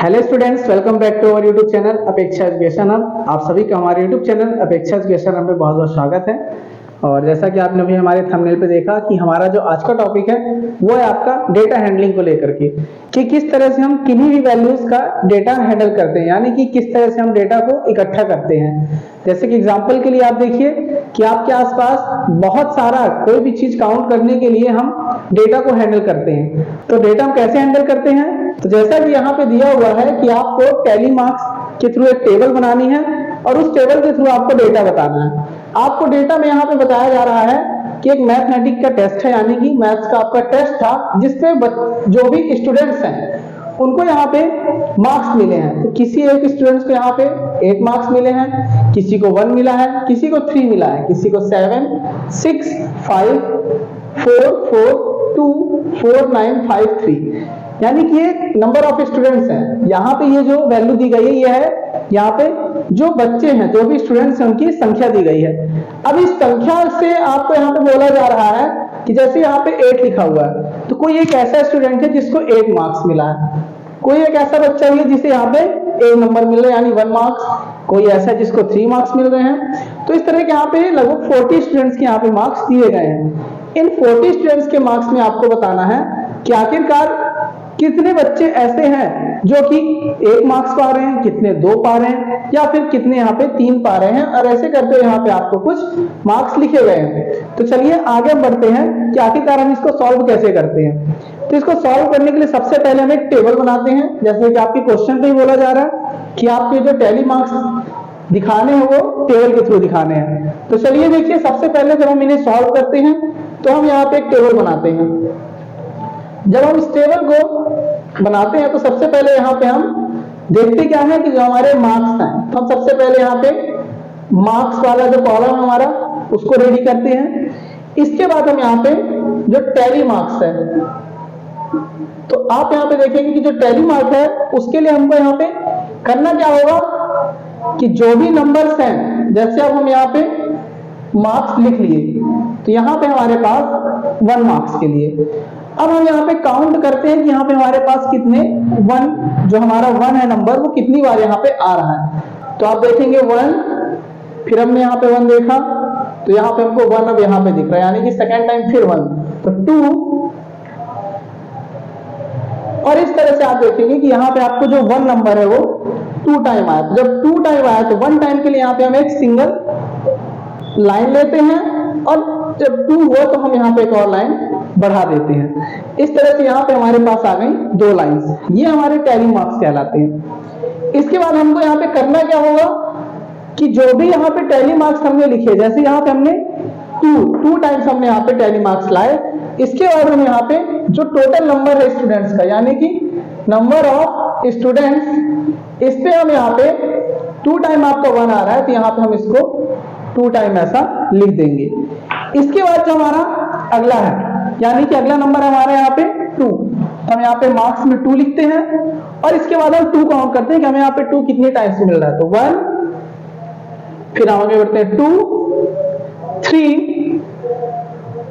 Hello students, welcome back to our YouTube channel Apeksha education hub. आप सभी का हमारे YouTube channel Apeksha education hub में बहुत बहुत स्वागत है। और जैसा कि आपने अभी हमारे थंबनेल पे देखा कि हमारा जो आज का टॉपिक है वो है आपका डेटा हैंडलिंग को लेकर के, कि किस तरह से हम किन्हीं भी वैल्यूज का डेटा हैंडल करते हैं, यानी कि किस तरह से हम डेटा को इकट्ठा करते हैं। जैसे कि एग्जांपल के लिए आप देखिए कि आपके आसपास बहुत सारा कोई भी चीज काउंट करने के लिए हम डेटा को हैंडल करते हैं। तो डेटा हम कैसे हैंडल करते हैं, तो जैसा कि यहाँ पे दिया हुआ है कि आपको टैली मार्क्स के थ्रू एक टेबल बनानी है और उस टेबल के थ्रू आपको डेटा बताना है। आपको डेटा में यहाँ पे बताया जा रहा है कि एक मैथमेटिक्स का टेस्ट है, यानी कि मैथ्स का आपका टेस्ट था जिसपे जो भी स्टूडेंट्स हैं उनको यहाँ पे मार्क्स मिले हैं। तो किसी एक स्टूडेंट्स को यहाँ पे 8 मार्क्स मिले हैं, किसी को 1 मिला है, किसी को 3 मिला है, किसी को 7, 6, 5, 4, 4, 2, 4, 9, 5, 3, यानी कि ये नंबर ऑफ स्टूडेंट्स हैं। यहाँ पे ये जो वैल्यू दी गई है ये है यहाँ पे जो बच्चे हैं, जो भी स्टूडेंट्स हैं उनकी संख्या दी गई है। अब इस संख्या से आपको यहाँ पे बोला जा रहा है कि जैसे यहाँ पे 8 लिखा हुआ है तो कोई एक ऐसा स्टूडेंट है जिसको 8 मार्क्स मिला है, कोई एक ऐसा बच्चा है जिसे यहाँ पे 1 नंबर मिल रहा है यानी 1 मार्क्स, कोई ऐसा जिसको 3 मार्क्स मिल रहे हैं। तो इस तरह के यहाँ पे लगभग 40 स्टूडेंट्स के यहाँ पे मार्क्स दिए गए हैं। इन 40 स्टूडेंट्स के मार्क्स में आपको बताना है कि आखिरकार कितने बच्चे ऐसे हैं जो कि 1 मार्क्स पा रहे हैं, कितने 2 पा रहे हैं, या फिर कितने यहाँ पे 3 पा रहे हैं, और ऐसे करते यहाँ पे आपको कुछ मार्क्स लिखे गए हैं। तो चलिए आगे बढ़ते हैं कि आखिरकार हम इसको सॉल्व कैसे करते हैं। तो इसको सॉल्व करने के लिए सबसे पहले हम एक टेबल बनाते हैं, जैसे कि आपके क्वेश्चन पे ही बोला जा रहा है कि आपके जो टैली मार्क्स दिखाने हैं वो टेबल के थ्रू दिखाने हैं। तो चलिए देखिए, सबसे पहले जब हम इन्हें सॉल्व करते हैं तो हम यहाँ पे एक टेबल बनाते हैं। जब हम इस टेबल को बनाते हैं तो सबसे पहले यहाँ पे हम देखते क्या है कि जो हमारे मार्क्स हैं, तो हम सबसे पहले यहाँ पे मार्क्स वाला जो कॉलम है हमारा उसको रेडी करते हैं। इसके बाद हम यहाँ पे जो टैली मार्क्स है, तो आप यहाँ पे देखेंगे कि जो टैली मार्क्स है उसके लिए हमको यहाँ पे करना क्या होगा कि जो भी नंबर्स हैं, जैसे अब हम यहाँ पे मार्क्स लिख लिए तो यहाँ पे हमारे पास 1 मार्क्स के लिए अब हम यहाँ पे काउंट करते हैं कि यहाँ पे हमारे पास कितने 1, जो हमारा 1 है नंबर, वो कितनी बार यहाँ पे आ रहा है। तो आप देखेंगे 1, फिर हमने यहाँ पे 1 देखा तो यहाँ पे हमको 1 अब यहाँ पे दिख रहा है, यानी कि सेकेंड टाइम फिर 1, तो 2, और इस तरह से आप देखेंगे कि यहाँ पे आपको जो 1 नंबर है वो 2 टाइम आया। तो जब 2 टाइम आया तो 1 टाइम के लिए यहाँ पे हम एक सिंगल लाइन लेते हैं, और जब 2 हुआ तो हम यहाँ पे एक और लाइन बढ़ा देते हैं। इस तरह से यहाँ पे हमारे पास आ गई 2 लाइंस, ये हमारे टैली मार्क्स कहलाते हैं। इसके बाद हमको यहाँ पे करना क्या होगा कि जो भी यहाँ पे टैली मार्क्स हमने लिखे, जैसे यहाँ पे हमने 2 टाइम्स हमने यहाँ पे टैली मार्क्स लाए, इसके बाद हम यहाँ पे जो टोटल नंबर है स्टूडेंट्स का, यानी कि नंबर ऑफ स्टूडेंट्स, इस पे हम यहाँ पे 2 टाइम आपका 1 आ रहा है तो यहाँ पे हम इसको 2 टाइम ऐसा लिख देंगे। इसके बाद जो हमारा अगला है, यानी कि अगला नंबर हमारे यहाँ पे 2, तो हम यहाँ पे मार्क्स में 2 लिखते हैं, और इसके बाद हम 2 काउंट करते हैं कि हमें यहाँ पे 2 कितने टाइम्स मिल रहा है। तो 1, फिर हम आगे बढ़ते हैं 2, 3,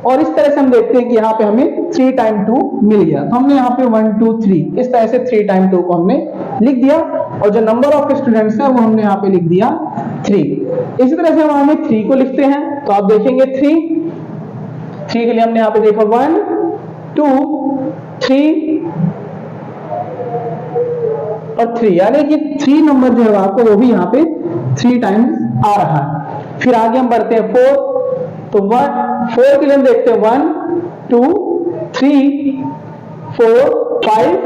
और इस तरह से हम देखते हैं कि यहाँ पे हमें 3 टाइम 2 मिल गया। तो हमने यहाँ पे 1, 2, 3 इस तरह से 3 टाइम 2 को हमने लिख दिया, और जो नंबर ऑफ स्टूडेंट्स है वो हमने यहाँ पे लिख दिया 3। इसी तरह से हम आगे 3 को लिखते हैं, तो आप देखेंगे 3 के लिए हमने यहाँ पे देखा 1, 2, 3 और 3, यानी कि 3 नंबर जो है आपको वो भी यहाँ पे 3 टाइम्स आ रहा है। फिर आगे हम बढ़ते हैं 4, तो 4 के लिए हम देखते हैं 1, 2, 3, 4, 5,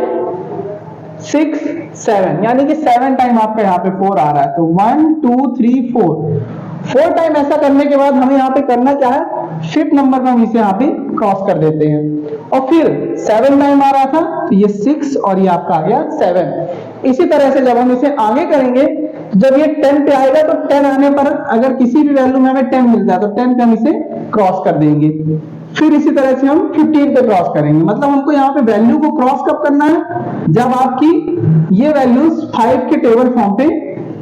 6, 7, यानी कि 7 टाइम आपका यहाँ पे 4 आ रहा है। तो 1, 2, 3, 4 टाइम ऐसा करने के बाद हमें यहाँ पे करना क्या है, 5th नंबर पे हम इसे यहाँ पे क्रॉस कर देते हैं, और फिर 7 टाइम आ रहा था तो ये 6 और ये आपका आ गया 7। इसी तरह से जब हम इसे आगे करेंगे, जब ये 10 पे आएगा तो 10 आने पर अगर किसी भी वैल्यू में हमें 10 मिल जाए तो 10 पे हम इसे क्रॉस कर देंगे। फिर इसी तरह से हम 15 पे क्रॉस करेंगे। मतलब हमको यहाँ पे वैल्यू को क्रॉस कब करना है, जब आपकी ये वैल्यूज 5 के टेबल फॉर्म पे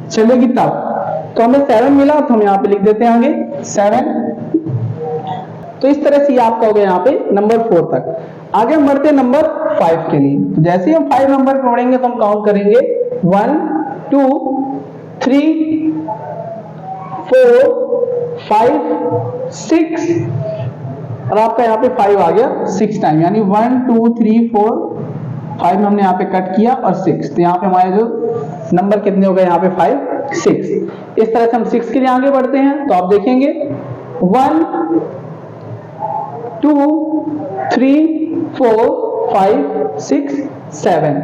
चलेगी तब। तो हमें 7 मिला तो हम यहाँ पे लिख देते हैं आगे 7। तो इस तरह से आपका हो गया यहाँ पे नंबर 4 तक। आगे हम बढ़ते हैं नंबर 5 के लिए। तो जैसे ही हम 5 नंबर पे बढ़ेंगे तो हम काउंट करेंगे 1 2 3 4 5 6 और आपका यहाँ पे 5 आ गया 6 टाइम, यानी 1 2 3 4 5 हमने यहाँ पे कट किया और 6, तो यहाँ पे हमारे जो नंबर कितने हो गए यहाँ पे 5 6। इस तरह से हम 6 के लिए आगे बढ़ते हैं। तो आप देखेंगे 1 2 3 4 5 6 7,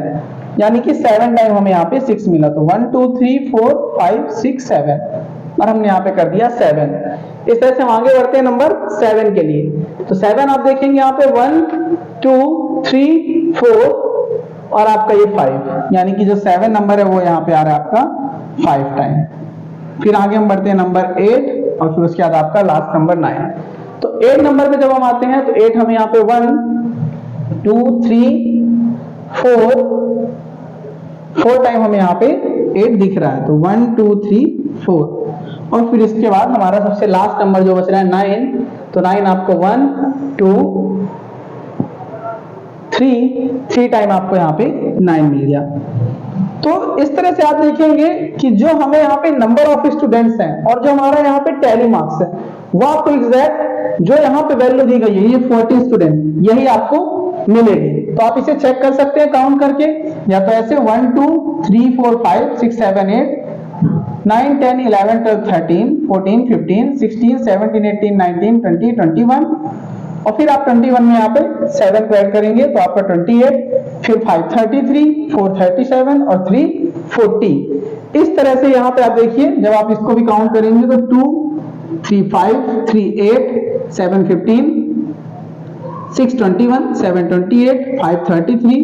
यानी कि 7 टाइम हमें यहाँ पे 6 मिला। तो 1 2 3 4 5 6 7 और हमने यहाँ पे कर दिया 7। इस तरह से हम आगे बढ़ते हैं नंबर 7 के लिए। तो 7 आप देखेंगे यहाँ पे 1 2 3 4 और आपका ये 5, यानी कि जो 7 नंबर है वो यहाँ पे आ रहा है आपका 5 टाइम। फिर आगे हम बढ़ते हैं नंबर 8 और फिर उसके बाद आपका लास्ट नंबर 9। तो 8 नंबर पे जब हम आते हैं तो 8 हमें यहाँ पे 1 2 3 4 टाइम हमें यहाँ पे 8 दिख रहा है। तो 1 2 3 4 और फिर इसके बाद हमारा सबसे लास्ट नंबर जो बच रहा है 9। तो 9 आपको 1 2 3 टाइम आपको यहाँ पे 9 मिल गया। तो इस तरह से आप देखेंगे कि जो हमें यहाँ पे नंबर ऑफ स्टूडेंट्स हैं और जो हमारा यहाँ पे टैली मार्क्स है वो आपको एग्जैक्ट जो यहाँ पे वैल्यू दी गई है ये 14 स्टूडेंट यही आपको मिलेगी। तो आप इसे चेक कर सकते हैं काउंट करके, या तो ऐसे 1 2 3 4 5 6 7 8 9 10 11 12 13 14 15 16 17 18 19 20 21 और फिर आप 21 में यहाँ पे 7 को ऐड करेंगे तो आपका 28, फिर 5 33 4 37 और 3 40। इस तरह से यहाँ पे आप देखिए जब आप इसको भी काउंट करेंगे तो 2 3 5 3 8 7 15 6 21 7 28 5 33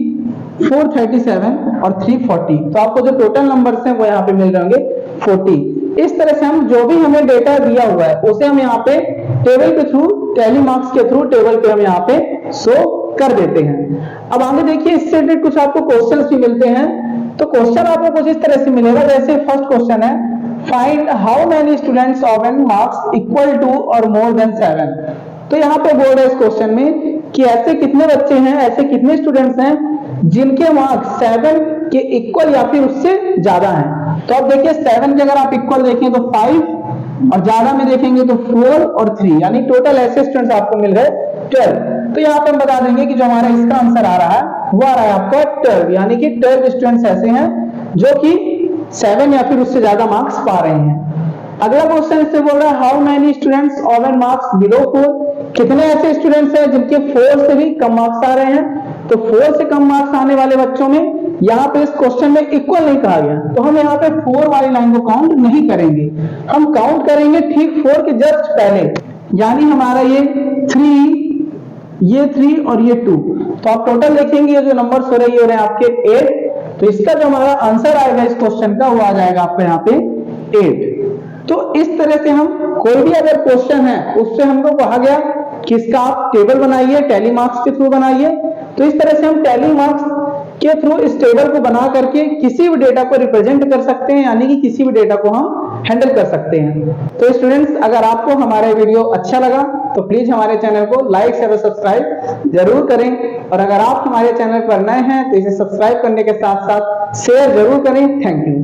4 37 और 3 40। तो आपको जो टोटल नंबर्स हैं वो यहाँ पे मिल जाएंगे 40। इस तरह से हम जो भी हमें डेटा दिया हुआ है उसे हम यहाँ पे टेबल के थ्रू टैली मार्क्स के थ्रू टेबल पे हम यहाँ पे शो कर देते हैं। अब आगे देखिए इससे रिलेटेड कुछ आपको क्वेश्चंस भी मिलते हैं। तो क्वेश्चन आपको कुछ इस तरह से मिलेगा, जैसे फर्स्ट क्वेश्चन है find how many students of n marks equal to और मोर देन 7। तो यहाँ पे बोल रहे हैं इस क्वेश्चन में कि ऐसे कितने बच्चे हैं, ऐसे कितने स्टूडेंट्स हैं जिनके मार्क्स 7 के इक्वल या फिर उससे ज्यादा हैं। तो आप देखिए 7 के अगर आप इक्वल देखें तो 5 और ज्यादा में देखेंगे तो 4 और 3, यानी टोटल ऐसे स्टूडेंट्स आपको मिल गए 12। तो यहाँ पे हम बता देंगे कि जो हमारा इसका आंसर आ रहा है वो आ रहा है आपका 12, यानी कि 12 स्टूडेंट्स ऐसे हैं जो कि 7 या फिर उससे ज्यादा मार्क्स पा रहे हैं। अगला क्वेश्चन इससे बोल रहा है how many students of n marks below 4। कितने ऐसे स्टूडेंट्स हैं जिनके 4 से भी कम मार्क्स आ रहे हैं। तो 4 से कम मार्क्स आने वाले बच्चों में यहाँ पे इस क्वेश्चन में इक्वल नहीं कहा गया, तो हम यहाँ पे 4 वाली लाइन को काउंट नहीं करेंगे, हम काउंट करेंगे ठीक 4 के जस्ट पहले, यानी हमारा ये 3 ये 3 और ये 2। तो आप टोटल देखेंगे जो नंबर हो रहे हैं आपके 8। तो इसका जो हमारा आंसर आएगा इस क्वेश्चन का वो आ जाएगा आपको यहाँ पे 8। तो इस तरह से हम कोई भी अगर क्वेश्चन है उससे हमको कहा गया कि इसका आप टेबल बनाइए, टैली मार्क्स के थ्रू बनाइए। तो इस तरह से हम टैली मार्क्स के थ्रू इस टेबल को बना करके किसी भी डेटा को रिप्रेजेंट कर सकते हैं, यानी कि किसी भी डेटा को हम हैंडल कर सकते हैं। तो स्टूडेंट्स अगर आपको हमारा वीडियो अच्छा लगा तो प्लीज हमारे चैनल को लाइक शेयर और सब्सक्राइब जरूर करें, और अगर आप हमारे चैनल पर नए हैं तो इसे सब्सक्राइब करने के साथ साथ शेयर जरूर करें। Thank you.